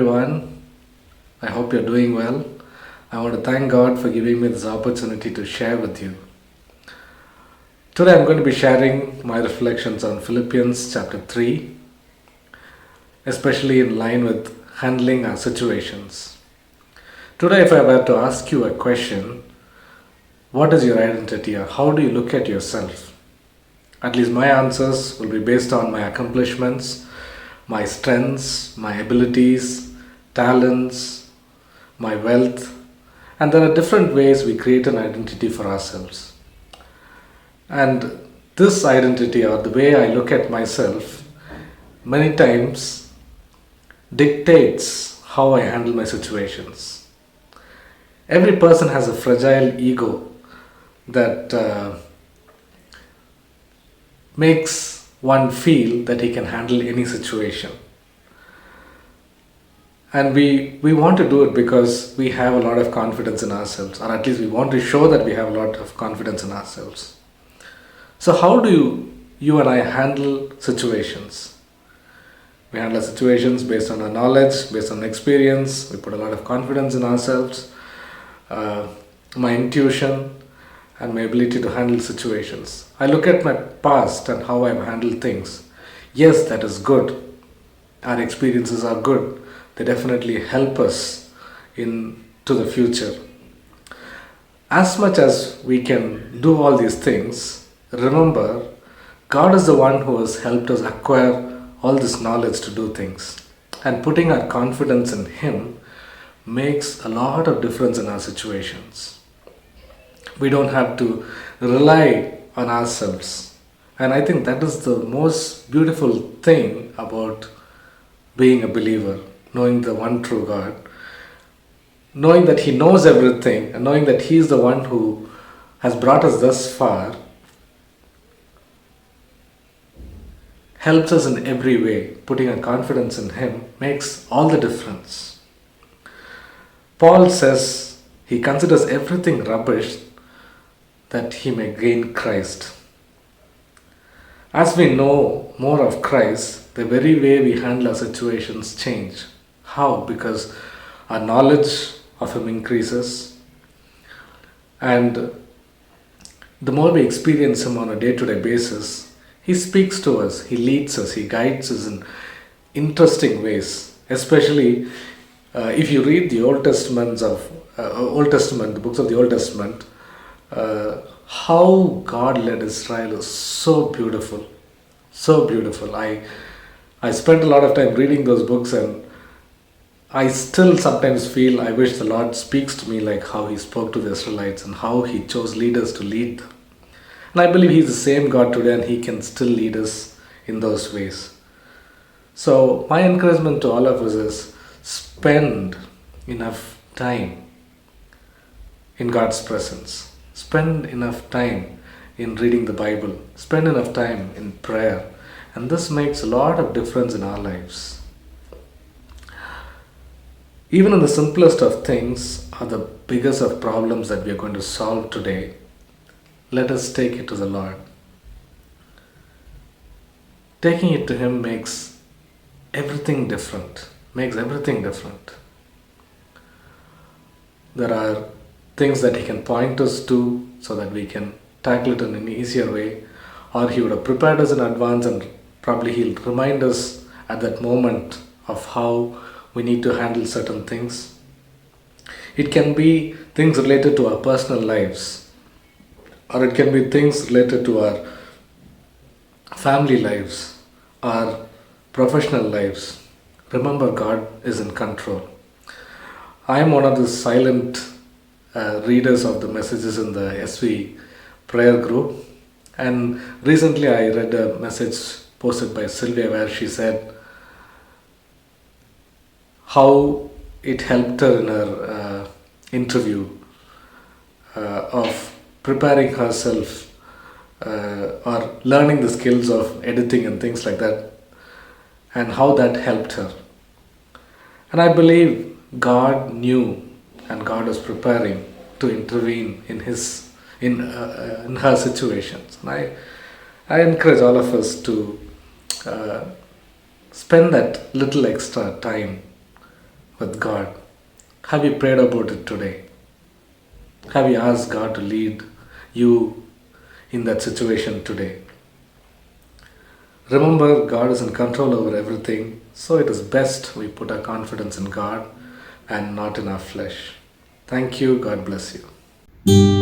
everyone. I hope you're doing well. I want to thank God for giving me this opportunity to share with you. Today I'm going to be sharing my reflections on Philippians chapter 3, especially in line with handling our situations. Today, if I were to ask you a question, what is your identity or how do you look at yourself? At least my answers will be based on my accomplishments, my strengths, my abilities, talents, my wealth, and there are different ways we create an identity for ourselves. And this identity, or the way I look at myself, many times dictates how I handle my situations. Every person has a fragile ego that makes one feel that he can handle any situation. And we want to do it because we have a lot of confidence in ourselves, or at least we want to show that we have a lot of confidence in ourselves. So, how do you and I handle situations? We handle situations based on our knowledge, based on experience. We put a lot of confidence in ourselves, my intuition, and my ability to handle situations. I look at my past and how I've handled things. Yes, that is good. Our experiences are good. They definitely help us in to the future. As much as we can do all these things, remember, God is the one who has helped us acquire all this knowledge to do things. And putting our confidence in Him makes a lot of difference in our situations. We don't have to rely on ourselves. And I think that is the most beautiful thing about being a believer, knowing the one true God, knowing that He knows everything, and knowing that He is the one who has brought us thus far, helps us in every way. Putting our confidence in Him makes all the difference. Paul says he considers everything rubbish that he may gain Christ. As we know more of Christ, the very way we handle our situations change. How? Because our knowledge of Him increases, and the more we experience Him on a day-to-day basis, He speaks to us, He leads us, He guides us in interesting ways. Especially if you read the Old Testament, the books of the Old Testament, how God led Israel is so beautiful, so beautiful. I spent a lot of time reading those books, and I still sometimes feel I wish the Lord speaks to me like how He spoke to the Israelites and how He chose leaders to lead them. And I believe He's the same God today, and He can still lead us in those ways. So my encouragement to all of us is spend enough time in God's presence. Spend enough time in reading the Bible. Spend enough time in prayer. And this makes a lot of difference in our lives. Even in the simplest of things are the biggest of problems that we are going to solve today. Let us take it to the Lord. Taking it to Him makes everything different. Makes everything different. There are things that He can point us to so that we can tackle it in an easier way, or He would have prepared us in advance, and probably He'll remind us at that moment of how we need to handle certain things. It can be things related to our personal lives, or it can be things related to our family lives, our professional lives. Remember, God is in control. I am one of the silent readers of the messages in the SV prayer group, and recently I read a message posted by Sylvia where she said how it helped her in her interview of preparing herself or learning the skills of editing and things like that, and how that helped her. And I believe God knew, and God was preparing to intervene in her situations. And I encourage all of us to spend that little extra time with God? Have you prayed about it today? Have you asked God to lead you in that situation today? Remember, God is in control over everything, so it is best we put our confidence in God and not in our flesh. Thank you. God bless you.